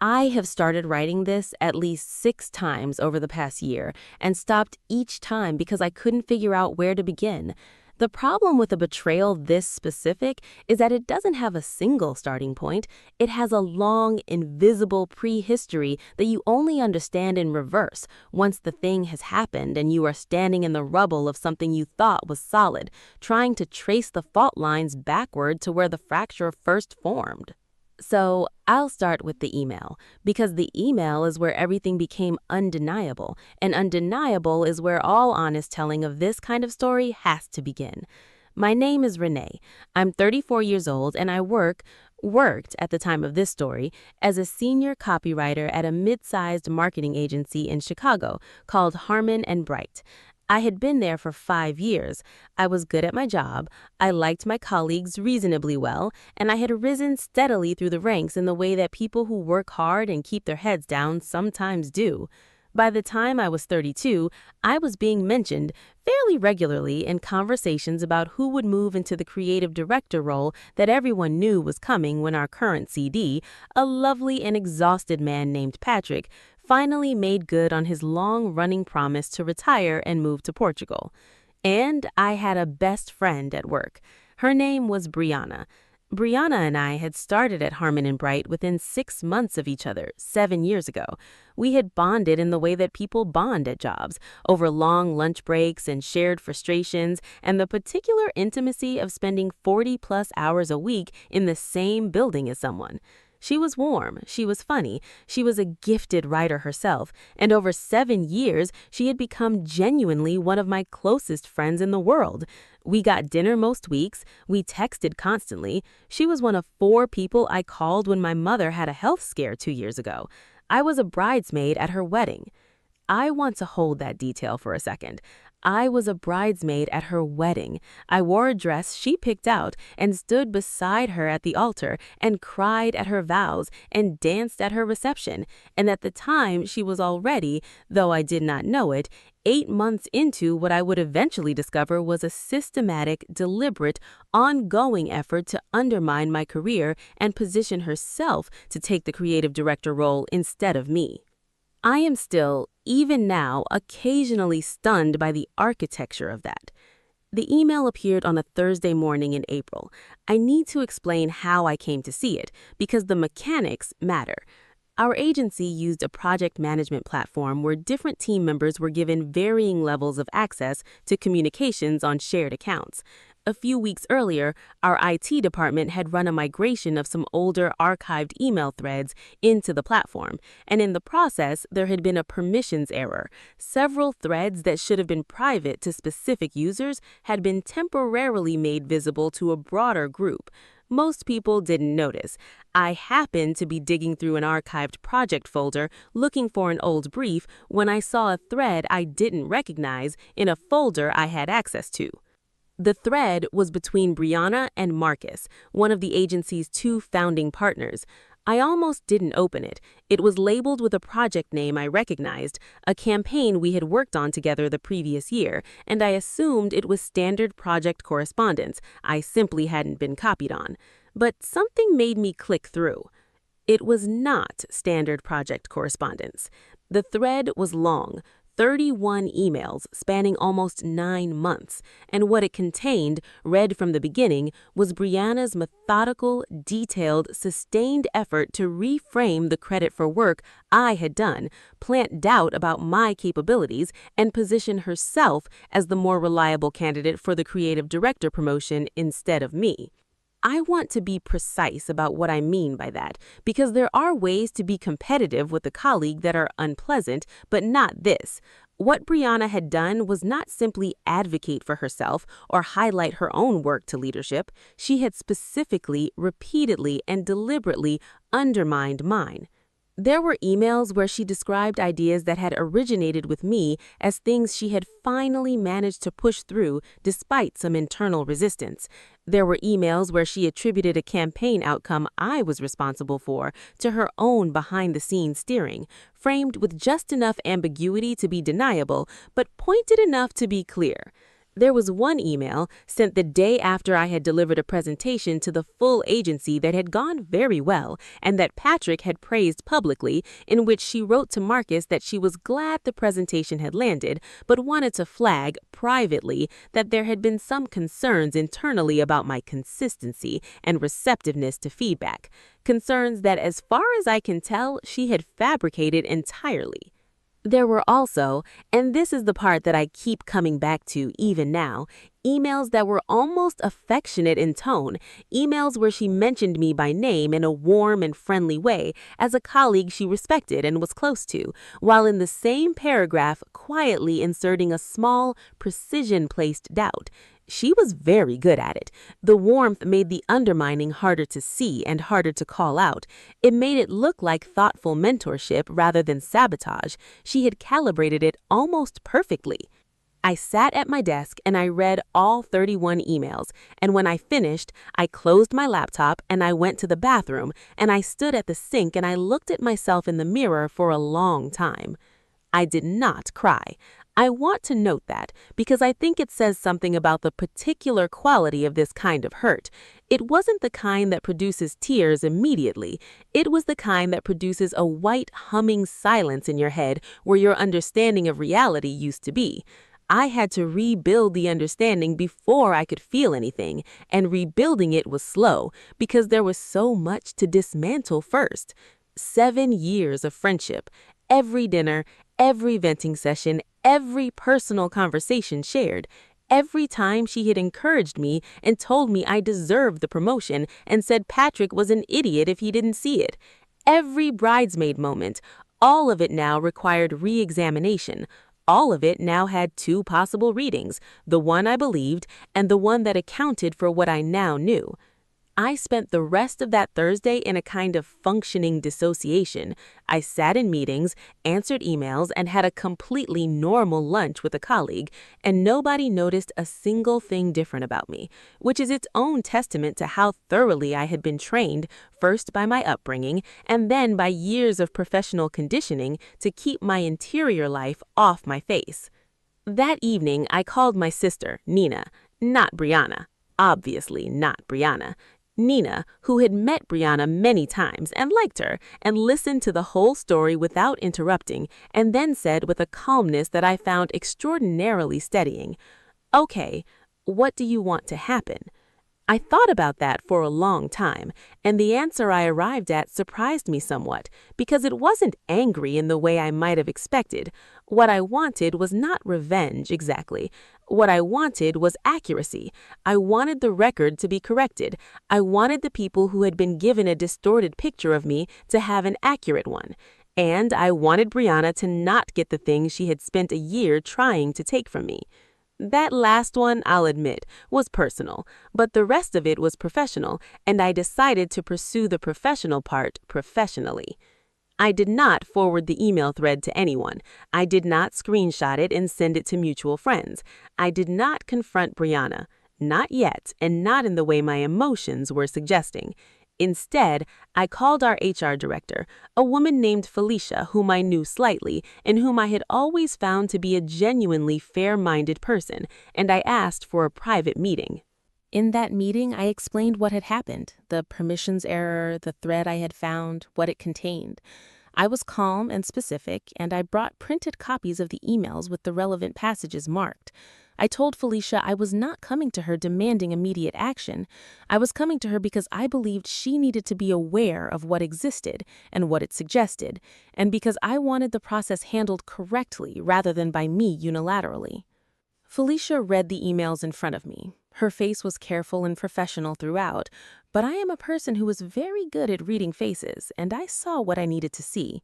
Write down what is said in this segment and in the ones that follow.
I have started writing this at least 6 times over the past year and stopped each time because I couldn't figure out where to begin. The problem with a betrayal this specific is that it doesn't have a single starting point. It has a long, invisible prehistory that you only understand in reverse once the thing has happened and you are standing in the rubble of something you thought was solid, trying to trace the fault lines backward to where the fracture first formed. So I'll start with the email, because the email is where everything became undeniable, and undeniable is where all honest telling of this kind of story has to begin. My name is Renee. I'm 34 years old, and I worked at the time of this story as a senior copywriter at a mid-sized marketing agency in Chicago called Harmon and Bright. I had been there for 5 years. I was good at my job, I liked my colleagues reasonably well, and I had risen steadily through the ranks in the way that people who work hard and keep their heads down sometimes do. By the time I was 32, I was being mentioned fairly regularly in conversations about who would move into the creative director role that everyone knew was coming when our current CD, a lovely and exhausted man named Patrick, finally made good on his long-running promise to retire and move to Portugal. And I had a best friend at work. Her name was Brianna. Brianna and I had started at Harmon and Bright within 6 months of each other, 7 years ago. We had bonded in the way that people bond at jobs, over long lunch breaks and shared frustrations, and the particular intimacy of spending 40-plus hours a week in the same building as someone. She was warm, she was funny, she was a gifted writer herself, and over 7 years, she had become genuinely one of my closest friends in the world. We got dinner most weeks, we texted constantly. She was one of 4 people I called when my mother had a health scare 2 years ago. I was a bridesmaid at her wedding. I want to hold that detail for a second. I was a bridesmaid at her wedding. I wore a dress she picked out and stood beside her at the altar and cried at her vows and danced at her reception. And at the time, she was already, though I did not know it, 8 months into what I would eventually discover was a systematic, deliberate, ongoing effort to undermine my career and position herself to take the creative director role instead of me. I am still, even now, occasionally stunned by the architecture of that. The email appeared on a Thursday morning in April. I need to explain how I came to see it, because the mechanics matter. Our agency used a project management platform where different team members were given varying levels of access to communications on shared accounts. A few weeks earlier, our IT department had run a migration of some older archived email threads into the platform, and in the process, there had been a permissions error. Several threads that should have been private to specific users had been temporarily made visible to a broader group. Most people didn't notice. I happened to be digging through an archived project folder looking for an old brief when I saw a thread I didn't recognize in a folder I had access to. The thread was between Brianna and Marcus, one of the agency's 2 founding partners. I almost didn't open it. It was labeled with a project name I recognized, a campaign we had worked on together the previous year, and I assumed it was standard project correspondence I simply hadn't been copied on. But something made me click through. It was not standard project correspondence. The thread was long, 31 emails spanning almost 9 months, and what it contained, read from the beginning, was Brianna's methodical, detailed, sustained effort to reframe the credit for work I had done, plant doubt about my capabilities, and position herself as the more reliable candidate for the creative director promotion instead of me. I want to be precise about what I mean by that, because there are ways to be competitive with a colleague that are unpleasant, but not this. What Brianna had done was not simply advocate for herself or highlight her own work to leadership. She had specifically, repeatedly, and deliberately undermined mine. There were emails where she described ideas that had originated with me as things she had finally managed to push through despite some internal resistance. There were emails where she attributed a campaign outcome I was responsible for to her own behind-the-scenes steering, framed with just enough ambiguity to be deniable, but pointed enough to be clear. There was one email sent the day after I had delivered a presentation to the full agency that had gone very well and that Patrick had praised publicly, in which she wrote to Marcus that she was glad the presentation had landed, but wanted to flag privately that there had been some concerns internally about my consistency and receptiveness to feedback. Concerns that, as far as I can tell, she had fabricated entirely. There were also, and this is the part that I keep coming back to even now, emails that were almost affectionate in tone, emails where she mentioned me by name in a warm and friendly way as a colleague she respected and was close to, while in the same paragraph quietly inserting a small, precision-placed doubt. She was very good at it. The warmth made the undermining harder to see and harder to call out. It made it look like thoughtful mentorship rather than sabotage. She had calibrated it almost perfectly. I sat at my desk and I read all 31 emails, and when I finished, I closed my laptop and I went to the bathroom, and I stood at the sink and I looked at myself in the mirror for a long time. I did not cry. I want to note that because I think it says something about the particular quality of this kind of hurt. It wasn't the kind that produces tears immediately. It was the kind that produces a white humming silence in your head where your understanding of reality used to be. I had to rebuild the understanding before I could feel anything, and rebuilding it was slow because there was so much to dismantle first. 7 years of friendship, every dinner, every venting session, every personal conversation shared, every time she had encouraged me and told me I deserved the promotion and said Patrick was an idiot if he didn't see it, every bridesmaid moment, all of it now required re-examination. All of it now had 2 possible readings, the one I believed and the one that accounted for what I now knew. I spent the rest of that Thursday in a kind of functioning dissociation. I sat in meetings, answered emails, and had a completely normal lunch with a colleague, and nobody noticed a single thing different about me, which is its own testament to how thoroughly I had been trained, first by my upbringing, and then by years of professional conditioning to keep my interior life off my face. That evening, I called my sister, Nina, not Brianna. Obviously not Brianna. Nina, who had met Brianna many times and liked her, and listened to the whole story without interrupting, and then said with a calmness that I found extraordinarily steadying, "Okay, what do you want to happen?" I thought about that for a long time, and the answer I arrived at surprised me somewhat, because it wasn't angry in the way I might have expected. What I wanted was not revenge exactly. What I wanted was accuracy. I wanted the record to be corrected. I wanted the people who had been given a distorted picture of me to have an accurate one. And I wanted Brianna to not get the things she had spent a year trying to take from me. That last one, I'll admit, was personal, but the rest of it was professional, and I decided to pursue the professional part professionally. I did not forward the email thread to anyone. I did not screenshot it and send it to mutual friends. I did not confront Brianna. Not yet, and not in the way my emotions were suggesting. Instead, I called our HR director, a woman named Felicia whom I knew slightly and whom I had always found to be a genuinely fair-minded person, and I asked for a private meeting. In that meeting, I explained what had happened, the permissions error, the thread I had found, what it contained. I was calm and specific, and I brought printed copies of the emails with the relevant passages marked. I told Felicia I was not coming to her demanding immediate action. I was coming to her because I believed she needed to be aware of what existed and what it suggested, and because I wanted the process handled correctly rather than by me unilaterally. Felicia read the emails in front of me. Her face was careful and professional throughout, but I am a person who is very good at reading faces, and I saw what I needed to see.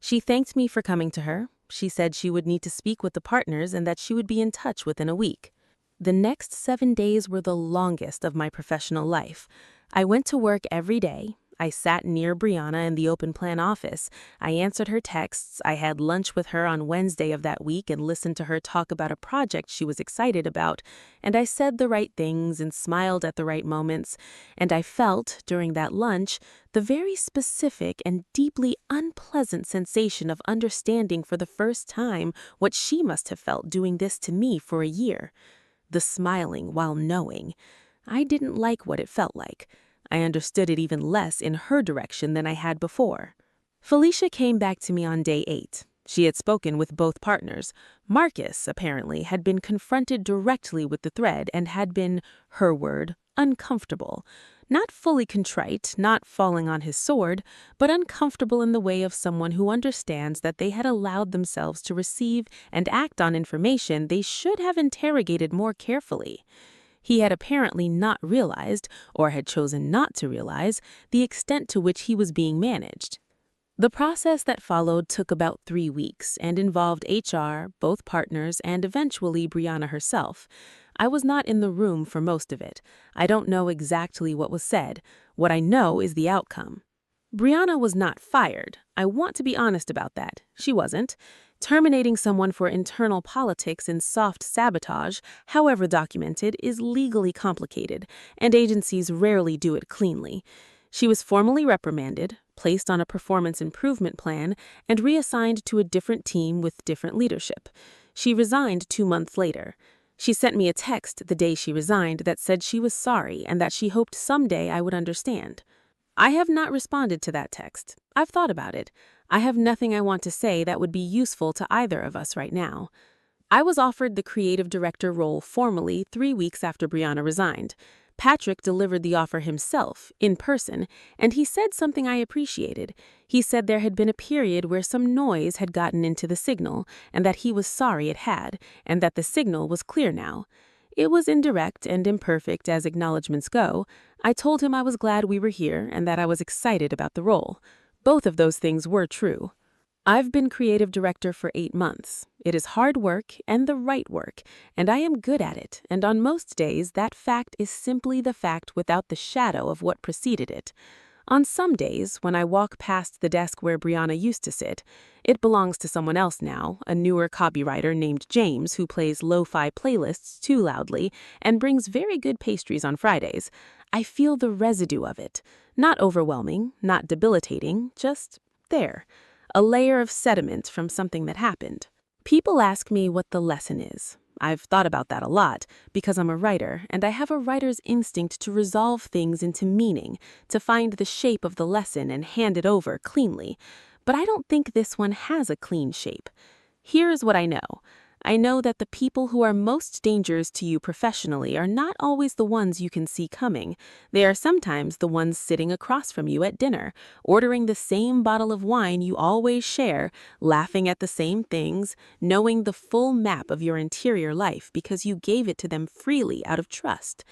She thanked me for coming to her. She said she would need to speak with the partners and that she would be in touch within a week. The next 7 days were the longest of my professional life. I went to work every day. I sat near Brianna in the open plan office. I answered her texts. I had lunch with her on Wednesday of that week and listened to her talk about a project she was excited about. And I said the right things and smiled at the right moments. And I felt, during that lunch, the very specific and deeply unpleasant sensation of understanding for the first time what she must have felt doing this to me for a year. the smiling while knowing. I didn't like what it felt like. I understood it even less in her direction than I had before. Felicia came back to me on day 8. She had spoken with both partners. Marcus, apparently, had been confronted directly with the thread and had been, her word, uncomfortable. Not fully contrite, not falling on his sword, but uncomfortable in the way of someone who understands that they had allowed themselves to receive and act on information they should have interrogated more carefully. He had apparently not realized, or had chosen not to realize, the extent to which he was being managed. The process that followed took about 3 weeks and involved HR, both partners, and eventually Brianna herself. I was not in the room for most of it. I don't know exactly what was said. What I know is the outcome. Brianna was not fired. I want to be honest about that. She wasn't. Terminating someone for internal politics and soft sabotage, however documented, is legally complicated, and agencies rarely do it cleanly. She was formally reprimanded, placed on a performance improvement plan, and reassigned to a different team with different leadership. She resigned 2 months later. She sent me a text the day she resigned that said she was sorry and that she hoped someday I would understand. I have not responded to that text. I've thought about it. I have nothing I want to say that would be useful to either of us right now. I was offered the creative director role formally 3 weeks after Brianna resigned. Patrick delivered the offer himself, in person, and he said something I appreciated. He said there had been a period where some noise had gotten into the signal, and that he was sorry it had, and that the signal was clear now. It was indirect and imperfect as acknowledgments go. I told him I was glad we were here and that I was excited about the role. Both of those things were true. I've been creative director for 8 months. It is hard work and the right work, and I am good at it, and on most days that fact is simply the fact without the shadow of what preceded it. On some days, when I walk past the desk where Brianna used to sit, it belongs to someone else now, a newer copywriter named James who plays lo-fi playlists too loudly and brings very good pastries on Fridays. I feel the residue of it. Not overwhelming, not debilitating, just there. A layer of sediment from something that happened. People ask me what the lesson is. I've thought about that a lot because I'm a writer and I have a writer's instinct to resolve things into meaning, to find the shape of the lesson and hand it over cleanly. But I don't think this one has a clean shape. Here's what I know. I know that the people who are most dangerous to you professionally are not always the ones you can see coming. They are sometimes the ones sitting across from you at dinner, ordering the same bottle of wine you always share, laughing at the same things, knowing the full map of your interior life because you gave it to them freely out of trust.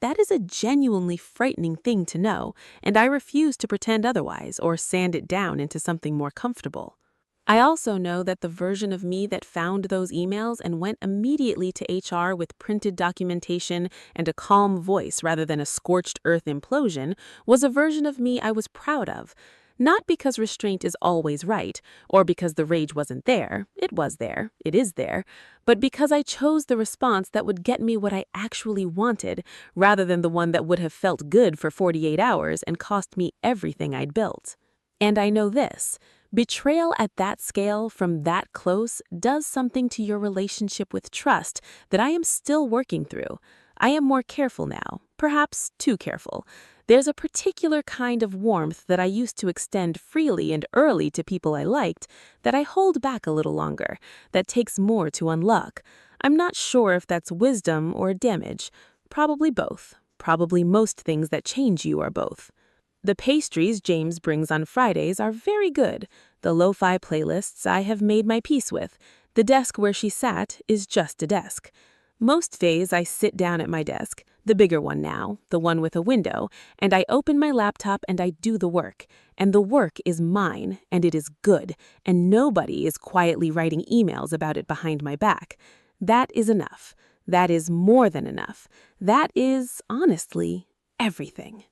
That is a genuinely frightening thing to know, and I refuse to pretend otherwise or sand it down into something more comfortable. I also know that the version of me that found those emails and went immediately to HR with printed documentation and a calm voice rather than a scorched earth implosion was a version of me I was proud of. Not because restraint is always right, or because the rage wasn't there, it was there, it is there, but because I chose the response that would get me what I actually wanted, rather than the one that would have felt good for 48 hours and cost me everything I'd built. And I know this. Betrayal at that scale, from that close, does something to your relationship with trust that I am still working through. I am more careful now, perhaps too careful. There's a particular kind of warmth that I used to extend freely and early to people I liked that I hold back a little longer, that takes more to unlock. I'm not sure if that's wisdom or damage. Probably both. Probably most things that change you are both. The pastries James brings on Fridays are very good. The lo-fi playlists I have made my peace with. The desk where she sat is just a desk. Most days I sit down at my desk, the bigger one now, the one with a window, and I open my laptop and I do the work. And the work is mine, and it is good, and nobody is quietly writing emails about it behind my back. That is enough. That is more than enough. That is, honestly, everything.